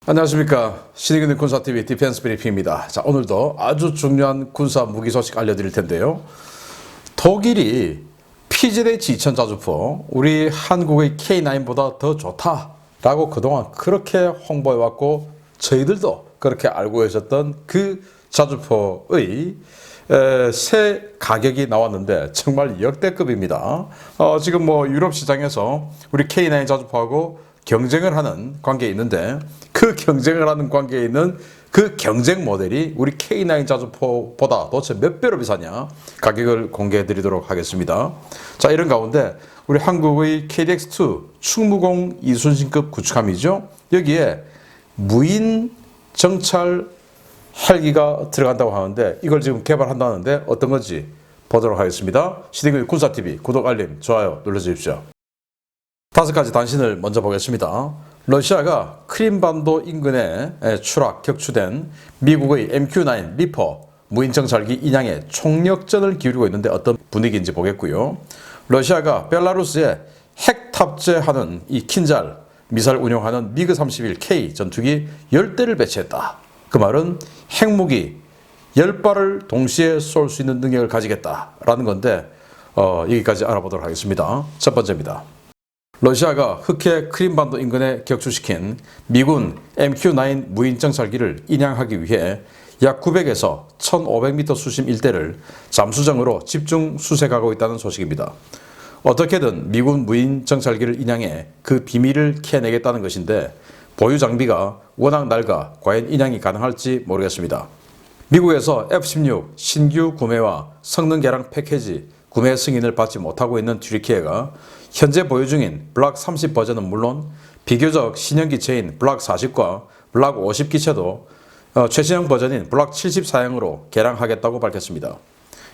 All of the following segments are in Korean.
안녕하십니까. 신의균의 군사TV 디펜스 브리핑입니다. 자, 오늘도 아주 중요한 군사 무기 소식 알려드릴 텐데요. 독일이 PZH-2000 자주포 우리 한국의 K9보다 더 좋다라고 그동안 그렇게 홍보해왔고 저희들도 그렇게 알고 계셨던 그 자주포의 새 가격이 나왔는데 정말 역대급입니다. 지금 유럽 시장에서 우리 K9 자주포하고 경쟁을 하는 관계에 있는데 그 경쟁을 하는 관계에 있는 그 경쟁 모델이 우리 K9 자주포보다 도대체 몇 배로 비싸냐 가격을 공개해 드리도록 하겠습니다. 자, 이런 가운데 우리 한국의 KDX2 충무공 이순신급 구축함이죠. 여기에 무인 정찰 헬기가 들어간다고 하는데 이걸 지금 개발한다는데 어떤 건지 보도록 하겠습니다. 신의균 군사TV 구독, 알림, 좋아요 눌러주십시오. 5가지 단신을 먼저 보겠습니다. 러시아가 크림반도 인근에 격추된 미국의 MQ-9 리퍼 무인정찰기 인양에 총력전을 기울이고 있는데 어떤 분위기인지 보겠고요. 러시아가 벨라루스에 핵 탑재하는 이 킨잘 미사일 운용하는 미그-31K 전투기 10대를 배치했다. 그 말은 핵무기 10발을 동시에 쏠 수 있는 능력을 가지겠다라는 건데 여기까지 알아보도록 하겠습니다. 첫 번째입니다. 러시아가 흑해 크림반도 인근에 격추시킨 미군 MQ-9 무인정찰기를 인양하기 위해 약 900에서 1500m 수심 일대를 잠수정으로 집중 수색하고 있다는 소식입니다. 어떻게든 미군 무인정찰기를 인양해 그 비밀을 캐내겠다는 것인데 보유 장비가 워낙 낡아 과연 인양이 가능할지 모르겠습니다. 미국에서 F-16 신규 구매와 성능 개량 패키지 구매 승인을 받지 못하고 있는 튀르키예가 현재 보유 중인 블락 30 버전은 물론 비교적 신형 기체인 블락 40과 블락 50 기체도 최신형 버전인 블락 70 사양으로 개량하겠다고 밝혔습니다.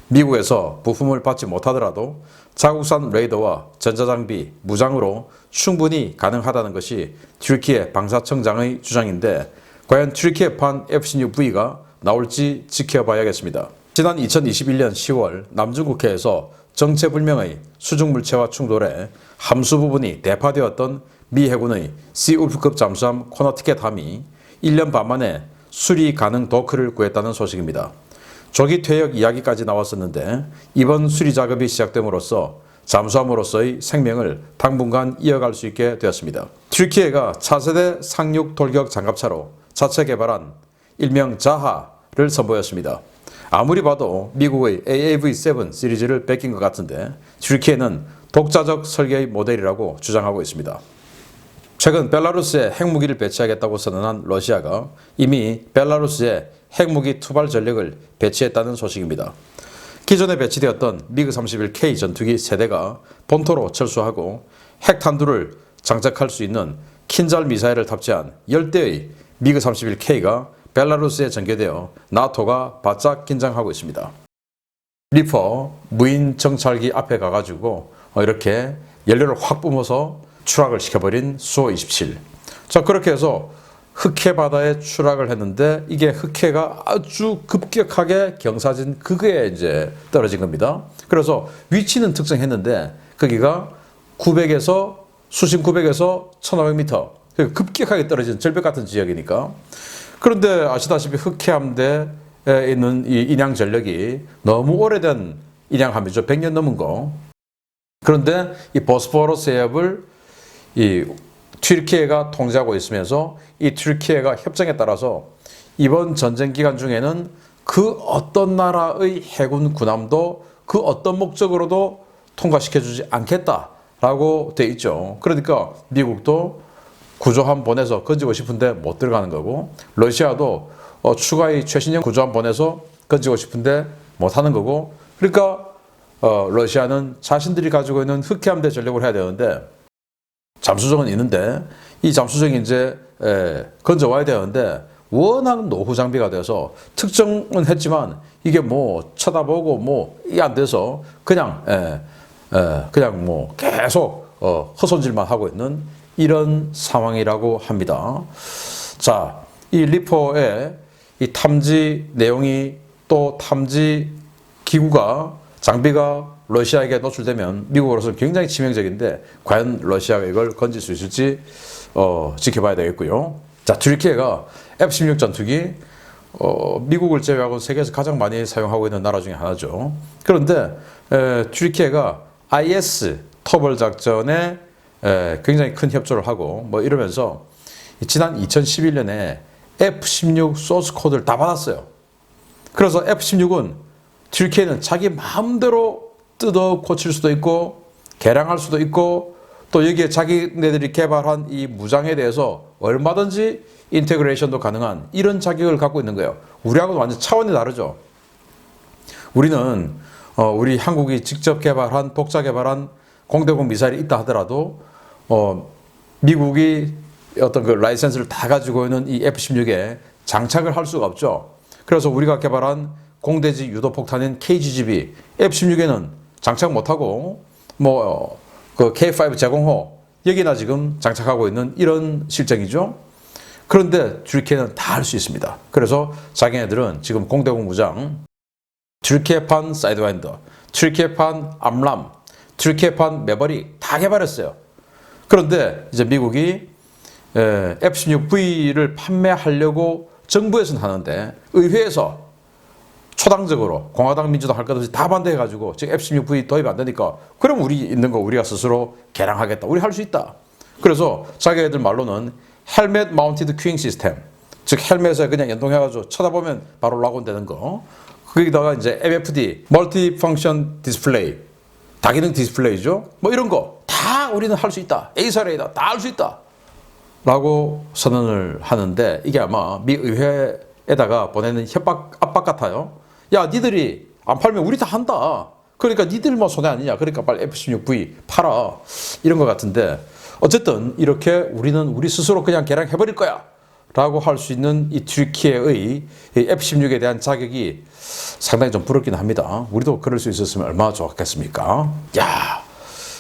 미국에서 부품을 받지 못하더라도 자국산 레이더와 전자장비, 무장으로 충분히 가능하다는 것이 튀르키예 방사청장의 주장인데 과연 튀르키예판 F-16V가 나올지 지켜봐야겠습니다. 지난 2021년 10월 남중국해에서 정체불명의 수중물체와 충돌해 함수 부분이 대파되었던 미 해군의 시울프급 잠수함 코너티켓함이 1년 반 만에 수리 가능 도크를 구했다는 소식입니다. 조기 퇴역 이야기까지 나왔었는데 이번 수리 작업이 시작됨으로써 잠수함으로서의 생명을 당분간 이어갈 수 있게 되었습니다. 튀르키예가 차세대 상륙 돌격 장갑차로 자체 개발한 일명 자하를 선보였습니다. 아무리 봐도 미국의 AAV7 시리즈를 뺏긴 것 같은데 튀르키예는 독자적 설계의 모델이라고 주장하고 있습니다. 최근 벨라루스에 핵무기를 배치하겠다고 선언한 러시아가 이미 벨라루스에 핵무기 투발 전력을 배치했다는 소식입니다. 기존에 배치되었던 미그-31K 전투기 세대가 본토로 철수하고 핵탄두를 장착할 수 있는 킨잘 미사일을 탑재한 10대의 미그-31K가 벨라루스에 전개되어 나토가 바짝 긴장하고 있습니다. 리퍼 무인 정찰기 앞에 가가지고 이렇게 연료를 확 뿜어서 추락을 시켜버린 수호-27. 자, 그렇게 해서 흑해 바다에 추락을 했는데 이게 흑해가 아주 급격하게 경사진 극에 이제 떨어진 겁니다. 그래서 위치는 특정했는데 거기가 900에서 수심 900에서 1500m 급격하게 떨어진 절벽 같은 지역이니까. 그런데 아시다시피 흑해함대에 있는 이 인양 전력이 너무 오래된 인양함이죠. 100년 넘은 거. 그런데 이 보스포러스 해협을 이 튀르키예가 통제하고 있으면서 이 튀르키예가 협정에 따라서 이번 전쟁 기간 중에는 그 어떤 나라의 해군 군함도 그 어떤 목적으로도 통과시켜주지 않겠다라고 돼 있죠. 그러니까 미국도 구조함 보내서 건지고 싶은데 못 들어가는 거고 러시아도 추가의 최신형 구조함 보내서 건지고 싶은데 못 하는 거고 그러니까 러시아는 자신들이 가지고 있는 흑해함대 전력을 해야 되는데 잠수정은 있는데 이 잠수정이 이제 건져와야 되는데 워낙 노후 장비가 돼서 특정은 했지만 이게 쳐다보고 이게 안 돼서 그냥 계속 허손질만 하고 있는 이런 상황이라고 합니다. 자, 이 리퍼의 이 탐지 내용이 또 탐지 기구가 장비가 러시아에게 노출되면 미국으로서는 굉장히 치명적인데 과연 러시아가 이걸 건질 수 있을지 지켜봐야 되겠고요. 자, 튀르키예가 F-16 전투기 미국을 제외하고 세계에서 가장 많이 사용하고 있는 나라 중에 하나죠. 그런데 튀르키예가 IS 터벌 작전에 굉장히 큰 협조를 하고 뭐 이러면서 지난 2011년에 F-16 소스 코드를 다 받았어요. 그래서 F-16은 튀르키예는 자기 마음대로 뜯어 고칠 수도 있고 개량할 수도 있고 또 여기에 자기네들이 개발한 이 무장에 대해서 얼마든지 인테그레이션도 가능한 이런 자격을 갖고 있는 거예요. 우리하고는 완전 차원이 다르죠. 우리는 우리 한국이 직접 개발한 독자 개발한 공대공 미사일이 있다 하더라도 미국이 어떤 그 라이센스를 다 가지고 있는 이 F-16에 장착을 할 수가 없죠. 그래서 우리가 개발한 공대지 유도폭탄인 KGB F-16에는 장착 못하고 그 K5 제공호 여기나 지금 장착하고 있는 이런 실정이죠. 그런데 튀르키예는 다 할 수 있습니다. 그래서 자기네들은 지금 공대공 무장 튀르키예판 사이드와인더, 튀르키예판 암람, 튀르키예판 매버릭 다 개발했어요. 그런데 이제 미국이 F-16V를 판매하려고 정부에서는 하는데 의회에서 초당적으로 공화당 민주당 할 것 없이 다 반대해가지고 지금 F-16V 도입 안 되니까 그럼 우리 있는 거 우리가 스스로 개량하겠다. 우리 할 수 있다. 그래서 자기네들 말로는 헬멧 마운티드 큐잉 시스템, 즉 헬멧에 그냥 연동해가지고 쳐다보면 바로 락온 되는 거. 거기다가 이제 MFD 멀티 펑션 디스플레이, 다기능 디스플레이죠. 뭐 이런 거 다 우리는 할 수 있다. 에이사레이다. 다 할 수 있다. 라고 선언을 하는데 이게 아마 미 의회에다가 보내는 압박 같아요. 야, 니들이 안 팔면 우리 다 한다. 그러니까 니들만 손해 아니냐. 그러니까 빨리 F-16V 팔아. 이런 것 같은데 어쨌든 이렇게 우리는 우리 스스로 그냥 개량해버릴 거야. 라고 할 수 있는 이 튀르키예의 F-16에 대한 자격이 상당히 좀 부럽긴 합니다. 우리도 그럴 수 있었으면 얼마나 좋았겠습니까? 야,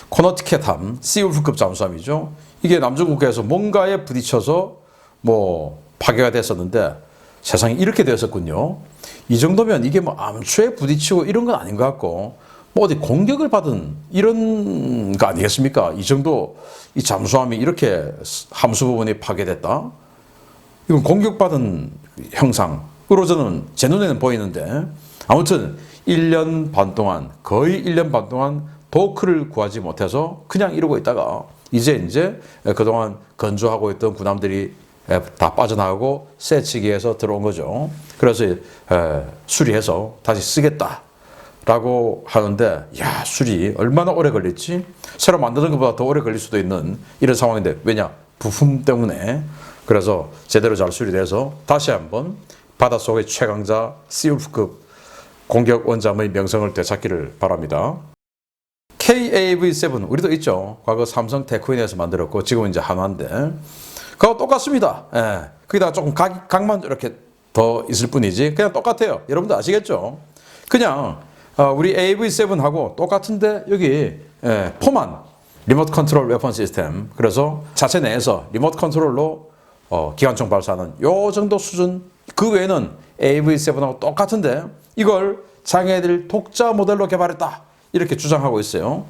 코너티켓함, 시울프급 잠수함이죠. 이게 남중국해에서 뭔가에 부딪혀서 파괴가 됐었는데 세상이 이렇게 되었었군요. 이 정도면 이게 암초에 부딪히고 이런 건 아닌 것 같고 어디 공격을 받은 이런 거 아니겠습니까? 이 정도 이 잠수함이 이렇게 함수 부분이 파괴됐다? 이건 공격받은 형상으로 저는 제 눈에는 보이는데 아무튼 1년 반 동안 거의 1년 반 동안 도크를 구하지 못해서 그냥 이러고 있다가 이제 그동안 건조하고 있던 군함들이 다 빠져나가고 새치기해서 들어온 거죠. 그래서 수리해서 다시 쓰겠다라고 하는데 야, 수리 얼마나 오래 걸릴지 새로 만드는 것보다 더 오래 걸릴 수도 있는 이런 상황인데 왜냐? 부품 때문에. 그래서 제대로 잘 수리돼서 다시 한번 바닷속의 최강자 시울프급 공격 원잠의 명성을 되찾기를 바랍니다. KAV-7 우리도 있죠. 과거 삼성 테크윈에서 만들었고 지금은 이제 한화인데 그거 똑같습니다. 예. 거기다가 조금 각만 이렇게 더 있을 뿐이지 그냥 똑같아요. 여러분도 아시겠죠? 그냥 우리 AV-7하고 똑같은데 여기 포만 리모트 컨트롤 웨폰 시스템 그래서 자체 내에서 리모트 컨트롤로 기관총 발사하는 요 정도 수준 그 외에는 AV-7하고 똑같은데 이걸 자기네들 독자 모델로 개발했다. 이렇게 주장하고 있어요.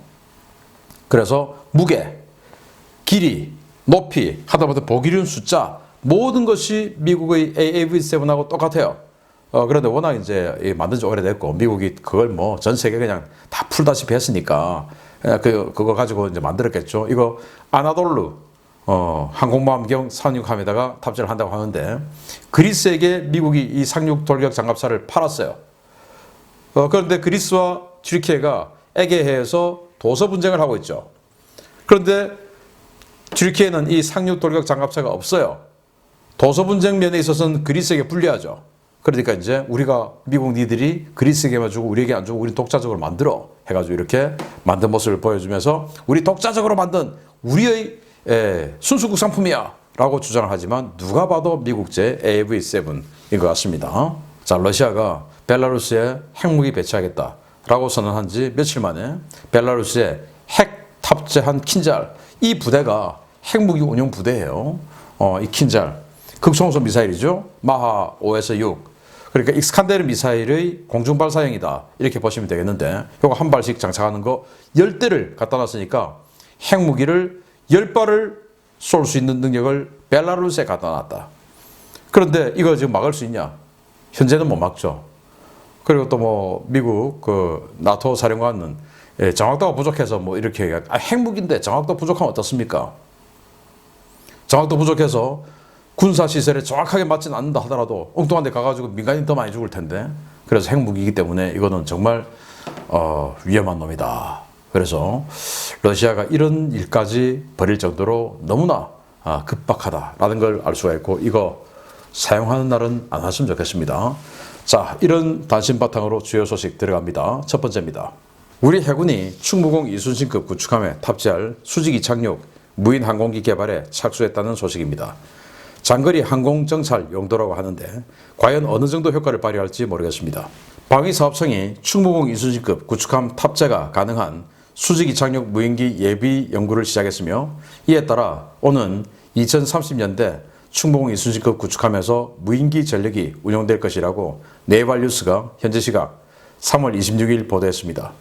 그래서 무게, 길이, 높이, 하다못해 보기륜 숫자 모든 것이 미국의 AV-7하고 똑같아요. 그런데 워낙 이제 만든 지 오래됐고 미국이 그걸 전 세계 그냥 다 풀다시피 했으니까 그거 가지고 이제 만들었겠죠. 이거 아나돌루 항공모함경 상륙함에다가 탑재를 한다고 하는데 그리스에게 미국이 이 상륙 돌격 장갑차를 팔았어요. 그런데 그리스와 튀르키예가 에게해에서 도서 분쟁을 하고 있죠. 그런데 튀르키예는 이 상륙 돌격 장갑차가 없어요. 도서 분쟁 면에 있어서는 그리스에게 불리하죠. 그러니까 이제 우리가 미국 니들이 그리스에게만 주고 우리에게 안 주고 우리 독자적으로 만들어 해가지고 이렇게 만든 모습을 보여주면서 우리 독자적으로 만든 우리의 순수국 상품이야 라고 주장을 하지만 누가 봐도 미국제 AV-7인 것 같습니다. 자, 러시아가 벨라루스에 핵무기 배치하겠다 라고 선언한 지 며칠 만에 벨라루스에 핵 탑재한 킨잘 이 부대가 핵무기 운용 부대예요. 이 킨잘 극초음속 미사일이죠. 마하 5에서 6 그러니까 익스칸데르 미사일의 공중발사형이다 이렇게 보시면 되겠는데 이거 한 발씩 장착하는 거 10대를 갖다 놨으니까 핵무기를 10발을 쏠 수 있는 능력을 벨라루스에 갖다 놨다. 그런데 이거 지금 막을 수 있냐? 현재는 못 막죠. 그리고 또 뭐 미국 그 나토 사령관은 정확도가 부족해서 뭐 이렇게 핵무기인데 정확도 부족하면 어떻습니까? 정확도 부족해서 군사 시설에 정확하게 맞지는 않는다 하더라도 엉뚱한 데 가가지고 민간인 더 많이 죽을 텐데, 그래서 핵무기이기 때문에 이거는 정말 위험한 놈이다. 그래서 러시아가 이런 일까지 벌일 정도로 너무나 급박하다라는 걸 알 수가 있고, 이거 사용하는 날은 안 왔으면 좋겠습니다. 자, 이런 단신 바탕으로 주요 소식 들어갑니다. 첫 번째입니다. 우리 해군이 충무공 이순신급 구축함에 탑재할 수직 이착륙 무인 항공기 개발에 착수했다는 소식입니다. 장거리 항공 정찰 용도라고 하는데 과연 어느 정도 효과를 발휘할지 모르겠습니다. 방위사업청이 충무공 이순신급 구축함 탑재가 가능한 수직 이착륙 무인기 예비 연구를 시작했으며, 이에 따라 오는 2030년대 충무공 이순신급 구축함에서 무인기 전력이 운용될 것이라고 네이발뉴스가 현재 시각 3월 26일 보도했습니다.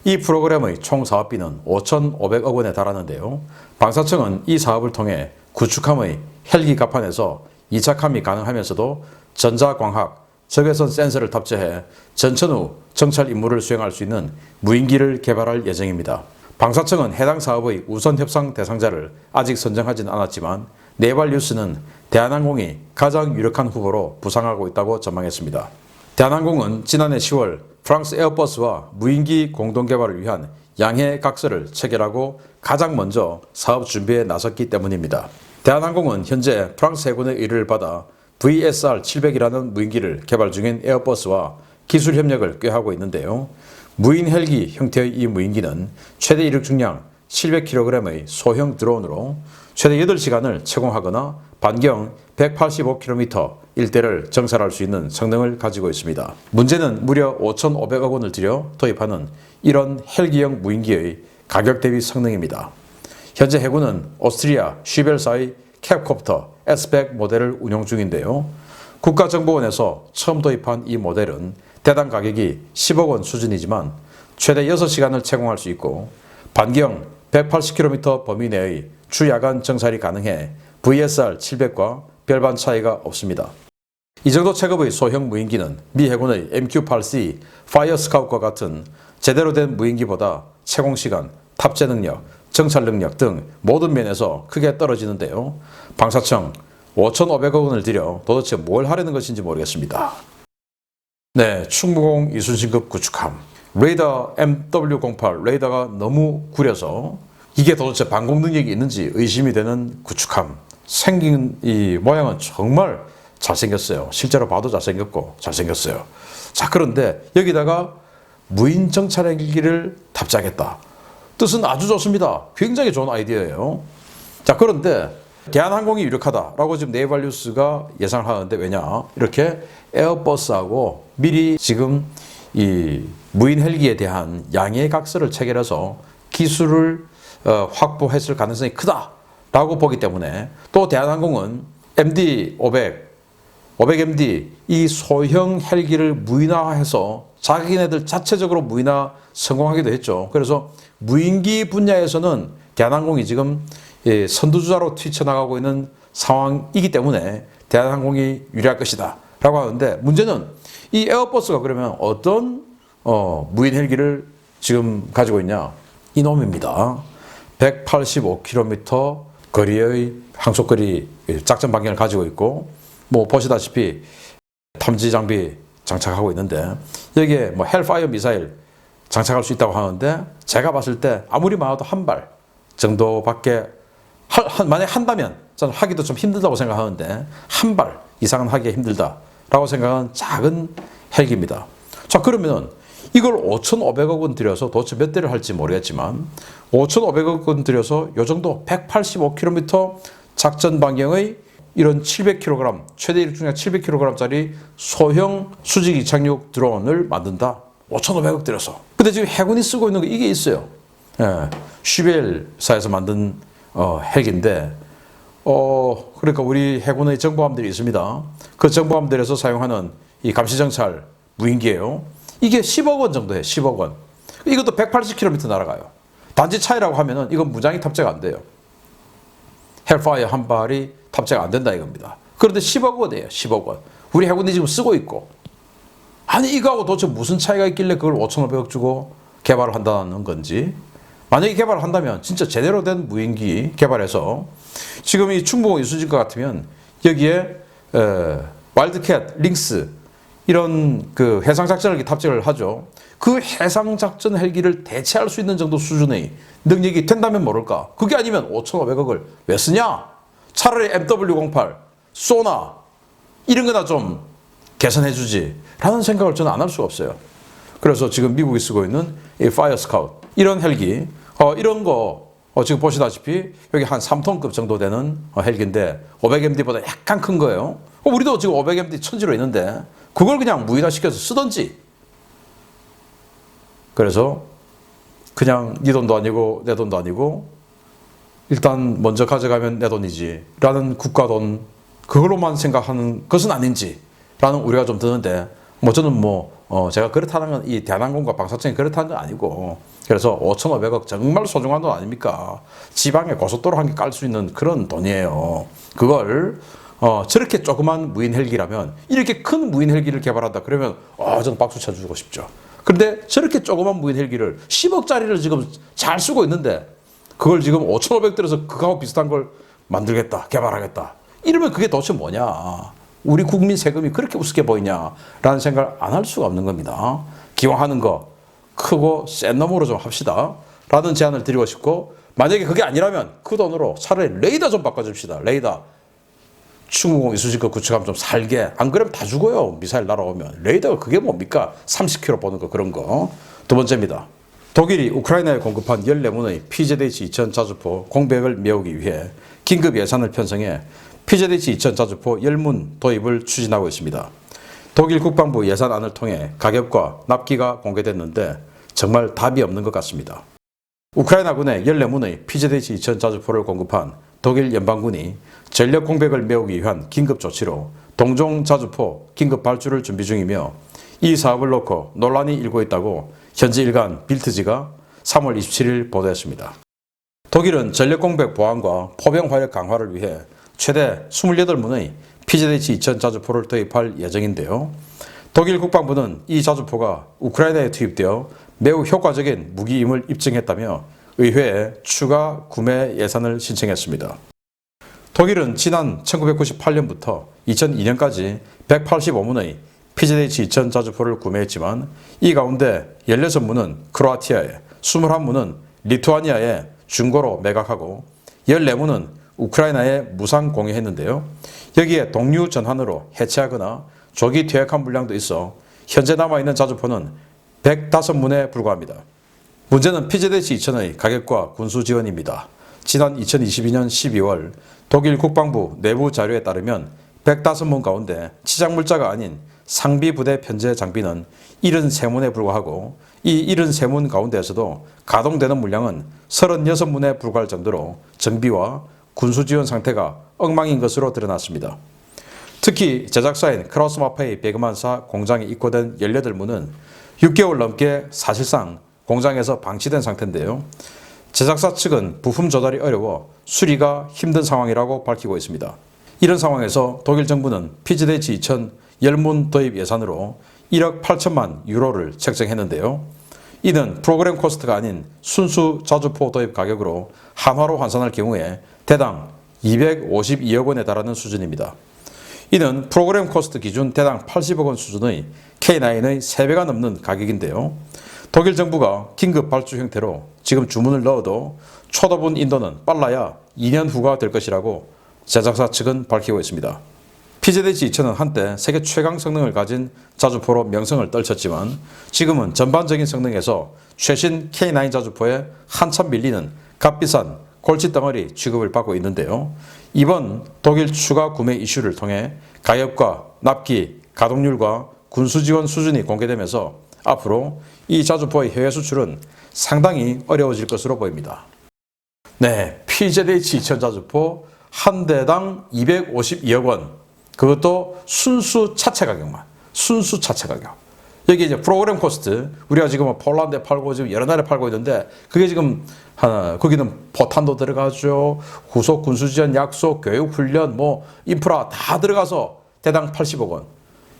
이 프로그램의 총 사업비는 5,500억 원에 달하는데요. 방사청은 이 사업을 통해 구축함의 헬기 갑판에서 이착함이 가능하면서도 전자광학, 적외선 센서를 탑재해 전천 후 정찰 임무를 수행할 수 있는 무인기를 개발할 예정입니다. 방사청은 해당 사업의 우선 협상 대상자를 아직 선정하지는 않았지만 네발뉴스는 대한항공이 가장 유력한 후보로 부상하고 있다고 전망했습니다. 대한항공은 지난해 10월 프랑스 에어버스와 무인기 공동 개발을 위한 양해 각서를 체결하고 가장 먼저 사업 준비에 나섰기 때문입니다. 대한항공은 현재 프랑스 해군의 의뢰를 받아 VSR-700이라는 무인기를 개발 중인 에어버스와 기술 협력을 꾀하고 있는데요. 무인 헬기 형태의 이 무인기는 최대 이륙 중량 700kg의 소형 드론으로 최대 8시간을 채공하거나 반경 185km 일대를 정찰할 수 있는 성능을 가지고 있습니다. 문제는 무려 5,500억 원을 들여 도입하는 이런 헬기형 무인기의 가격 대비 성능입니다. 현재 해군은 오스트리아 쉬벨사의 캡콥터 S100 모델을 운용 중인데요. 국가정보원에서 처음 도입한 이 모델은 대당 가격이 10억 원 수준이지만 최대 6시간을 채공할 수 있고 반경 180km 범위 내의 주야간 정찰이 가능해 VSR-700과 별반 차이가 없습니다. 이 정도 체급의 소형 무인기는 미 해군의 MQ-8C 파이어 스카웃과 같은 제대로 된 무인기보다 채공시간, 탑재 능력, 정찰 능력 등 모든 면에서 크게 떨어지는데요. 방사청 5,500억 원을 들여 도대체 뭘 하려는 것인지 모르겠습니다. 네, 충무공 이순신급 구축함 레이더 MW08 레이더가 너무 구려서 이게 도대체 방공 능력이 있는지 의심이 되는 구축함. 생긴 이 모양은 정말 잘생겼어요. 실제로 봐도 잘생겼고 잘생겼어요. 자, 그런데 여기다가 무인 정찰 헬기를 탑재하겠다. 뜻은 아주 좋습니다. 굉장히 좋은 아이디어예요. 자, 그런데 대한항공이 유력하다라고 지금 네이발뉴스가 예상을 하는데, 왜냐? 이렇게 에어버스하고 미리 지금 이 무인 헬기에 대한 양해 각서를 체결해서 기술을 확보했을 가능성이 크다라고 보기 때문에, 또 대한항공은 MD-500, 500MD 이 소형 헬기를 무인화해서 자기네들 자체적으로 무인화 성공하기도 했죠. 그래서 무인기 분야에서는 대한항공이 지금 선두주자로 뛰쳐나가고 있는 상황이기 때문에 대한항공이 유리할 것이다 라고 하는데, 문제는 이 에어버스가 그러면 어떤 무인 헬기를 지금 가지고 있냐? 이놈입니다. 185km 거리의 항속거리 작전 반경을 가지고 있고, 뭐 보시다시피 탐지 장비 장착하고 있는데, 여기에 뭐 헬파이어 미사일 장착할 수 있다고 하는데, 제가 봤을 때 아무리 많아도 한 발 정도밖에 만약에 한다면 저는 하기도 좀 힘들다고 생각하는데, 한 발 이상은 하기가 힘들다라고 생각하는 작은 헬기입니다. 자, 그러면 이걸 5,500억 원 들여서 도대체 몇 대를 할지 모르겠지만 5,500억 원 들여서 요 정도 185km 작전 반경의 이런 700kg, 최대 이륙 중량 700kg짜리 소형 수직 이착륙 드론을 만든다. 5,500억 들여서. 근데 지금 해군이 쓰고 있는 거 이게 있어요. 예, 쉬벨사에서 만든 헬기인데, 그러니까 우리 해군의 정보함들이 있습니다. 그 정보함들에서 사용하는 이 감시정찰 무인기예요. 이게 10억 원 정도 해요. 10억 원. 이것도 180km 날아가요. 단지 차이라고 하면은 이건 무장이 탑재가 안 돼요. 헬파이어 한 발이 탑재가 안 된다 이겁니다. 그런데 10억 원이에요. 10억 원. 우리 해군이 지금 쓰고 있고. 아니 이거하고 도대체 무슨 차이가 있길래 그걸 5,500억 주고 개발을 한다는 건지. 만약에 개발을 한다면 진짜 제대로 된 무인기 개발해서 지금 이 충북 이수진과 같으면 여기에 와일드캣, 링스 이런 그 해상작전 헬기 탑재를 하죠. 그 해상작전 헬기를 대체할 수 있는 정도 수준의 능력이 된다면 모를까. 그게 아니면 5,500억을 왜 쓰냐? 차라리 MW08, 소나 이런 거나 좀 개선해 주지 라는 생각을 저는 안 할 수가 없어요. 그래서 지금 미국이 쓰고 있는 이 파이어 스카우트 이런 헬기 이런 거 지금 보시다시피 여기 한 3톤급 정도 되는 헬기인데 500MD보다 약간 큰 거예요. 우리도 지금 500MD 천지로 있는데 그걸 그냥 무인화시켜서 쓰던지. 그래서 그냥 네 돈도 아니고 내 돈도 아니고 일단 먼저 가져가면 내 돈이지 라는 국가 돈 그걸로만 생각하는 것은 아닌지 라는 우려가 좀 드는데 저는 제가 그렇다는 건 이 대한항공과 방사청이 그렇다는 건 아니고 그래서 5,500억 정말 소중한 돈 아닙니까? 지방에 고속도로 한 개 깔 수 있는 그런 돈이에요. 그걸 저렇게 조그만 무인 헬기라면 이렇게 큰 무인 헬기를 개발한다 그러면 저는 박수 쳐주고 싶죠. 그런데 저렇게 조그만 무인 헬기를 10억짜리를 지금 잘 쓰고 있는데 그걸 지금 5,500 들여서 그거하고 비슷한 걸 만들겠다, 개발하겠다. 이러면 그게 도대체 뭐냐? 우리 국민 세금이 그렇게 우습게 보이냐라는 생각을 안 할 수가 없는 겁니다. 기왕 하는 거 크고 센 놈으로 좀 합시다. 라는 제안을 드리고 싶고 만약에 그게 아니라면 그 돈으로 차라리 레이더 좀 바꿔줍시다. 레이더. 충무공 이수지급 구축하면 좀 살게. 안 그러면 다 죽어요. 미사일 날아오면. 레이더가 그게 뭡니까? 30km 보는 거 그런 거. 두 번째입니다. 독일이 우크라이나에 공급한 14문의 PZH-2000 자주포 공백을 메우기 위해 긴급 예산을 편성해 PZH-2000 자주포 10문 도입을 추진하고 있습니다. 독일 국방부 예산안을 통해 가격과 납기가 공개됐는데 정말 답이 없는 것 같습니다. 우크라이나군에 14문의 PZH-2000 자주포를 공급한 독일 연방군이 전력 공백을 메우기 위한 긴급 조치로 동종 자주포 긴급 발주를 준비 중이며 이 사업을 놓고 논란이 일고 있다고 현지 일간 빌트지가 3월 27일 보도했습니다. 독일은 전력 공백 보완과 포병 화력 강화를 위해 최대 28문의 PZH-2000 자주포를 도입할 예정인데요. 독일 국방부는 이 자주포가 우크라이나에 투입되어 매우 효과적인 무기임을 입증했다며 의회에 추가 구매 예산을 신청했습니다. 독일은 지난 1998년부터 2002년까지 185문의 PZH-2000 자주포를 구매했지만 이 가운데 16문은 크로아티아에, 21문은 리투아니아에 중고로 매각하고 14문은 우크라이나에 무상 공유했는데요. 여기에 동류 전환으로 해체하거나 조기 퇴역한 물량도 있어 현재 남아있는 자주포는 105문에 불과합니다. 문제는 PZH-2000의 가격과 군수 지원입니다. 지난 2022년 12월 독일 국방부 내부 자료에 따르면 105문 가운데 치장물자가 아닌 상비부대 편제 장비는 73문에 불과하고 이 73문 가운데에서도 가동되는 물량은 36문에 불과할 정도로 정비와 군수 지원 상태가 엉망인 것으로 드러났습니다. 특히 제작사인 크라우스마페이 베그만사 공장에 입고된 18문은 6개월 넘게 사실상 공장에서 방치된 상태인데요. 제작사 측은 부품 조달이 어려워 수리가 힘든 상황이라고 밝히고 있습니다. 이런 상황에서 독일 정부는 PZH-2000 10문 도입 예산으로 1억 8천만 유로를 책정했는데요. 이는 프로그램 코스트가 아닌 순수 자주포 도입 가격으로 한화로 환산할 경우에 대당 252억 원에 달하는 수준입니다. 이는 프로그램 코스트 기준 대당 80억 원 수준의 K9의 3배가 넘는 가격인데요. 독일 정부가 긴급 발주 형태로 지금 주문을 넣어도 초도분 인도는 빨라야 2년 후가 될 것이라고 제작사 측은 밝히고 있습니다. PZH-2000은 한때 세계 최강 성능을 가진 자주포로 명성을 떨쳤지만 지금은 전반적인 성능에서 최신 K9 자주포에 한참 밀리는 값비싼 골칫덩어리 취급을 받고 있는데요. 이번 독일 추가 구매 이슈를 통해 가격과 납기, 가동률과 군수 지원 수준이 공개되면서 앞으로 이 자주포의 해외 수출은 상당히 어려워질 것으로 보입니다. 네, PZH-2000 자주포 한 대당 252억 원. 그것도 순수 차체 가격만. 순수 차체 가격. 여기 이제 프로그램 코스트, 우리가 지금 폴란드에 팔고 지금 여러 나라에 팔고 있는데 그게 지금 거기는 포탄도 들어가죠. 후속 군수지원 약속, 교육 훈련, 뭐 인프라 다 들어가서 대당 80억 원.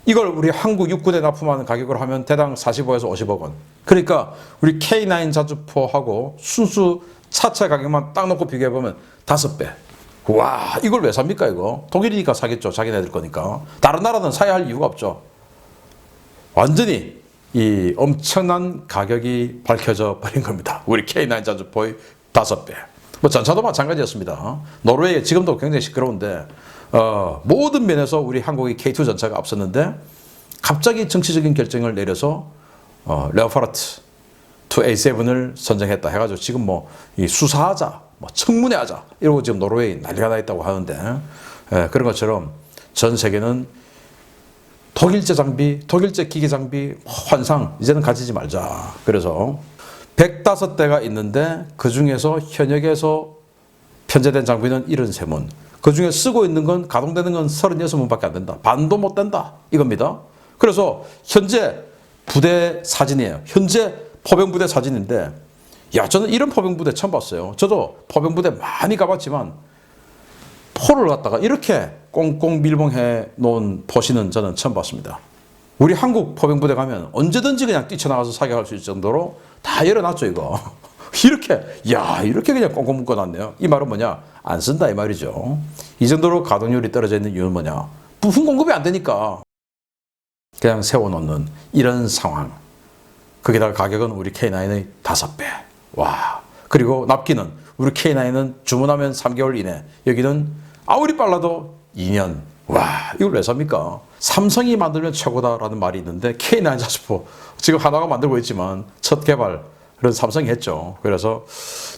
이걸 우리 한국 육군에 납품하는 가격으로 하면 대당 45에서 50억 원. 그러니까 우리 K9 자주포하고 순수 차체 가격만 딱 놓고 비교해 보면 5배. 와, 이걸 왜 삽니까 이거? 독일이니까 사겠죠. 자기네들 거니까. 다른 나라는 사야 할 이유가 없죠. 완전히 이 엄청난 가격이 밝혀져 버린 겁니다. 우리 K9 자주포의 5배. 뭐 전차도 마찬가지였습니다. 노르웨이 지금도 굉장히 시끄러운데 모든 면에서 우리 한국의 K2 전차가 앞섰는데 갑자기 정치적인 결정을 내려서 레오파르트 2A7을 선정했다 해가지고 지금 뭐 이 수사하자, 뭐 청문회하자 이러고 지금 노르웨이 난리가 나 있다고 하는데 그런 것처럼 전 세계는 독일제 장비, 독일제 기계 장비 환상 이제는 가지지 말자. 그래서 105대가 있는데 그 중에서 현역에서 편제된 장비는 73문. 그 중에 쓰고 있는 건 가동되는 건 36문밖에 안 된다. 반도 못 된다. 이겁니다. 그래서 현재 부대 사진이에요. 현재 포병부대 사진인데 야, 저는 이런 포병부대 처음 봤어요. 저도 포병부대 많이 가봤지만 포를 갖다가 이렇게 꽁꽁 밀봉해 놓은 포신은 저는 처음 봤습니다. 우리 한국 포병부대 가면 언제든지 그냥 뛰쳐나가서 사격할 수 있을 정도로 다 열어놨죠, 이거. 이렇게, 야, 이렇게 그냥 꽁꽁 묶어놨네요. 이 말은 뭐냐? 안 쓴다, 이 말이죠. 이 정도로 가동률이 떨어져 있는 이유는 뭐냐? 부품 공급이 안 되니까. 그냥 세워놓는 이런 상황. 거기다가 가격은 우리 K9의 5배. 와. 그리고 납기는 우리 K9은 주문하면 3개월 이내. 여기는 아무리 빨라도 2년. 와, 이걸 왜 삽니까? 삼성이 만들면 최고다라는 말이 있는데 K9 자주포 지금 하나가 만들고 있지만 첫 개발은 삼성이 했죠. 그래서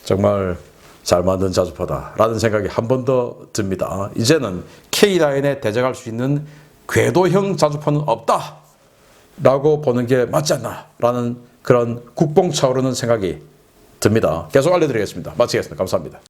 정말 잘 만든 자주포다라는 생각이 한 번 더 듭니다. 이제는 K9에 대적할 수 있는 궤도형 자주포는 없다라고 보는 게 맞지 않나라는 그런 국뽕 차오르는 생각이 듭니다. 계속 알려드리겠습니다. 마치겠습니다. 감사합니다.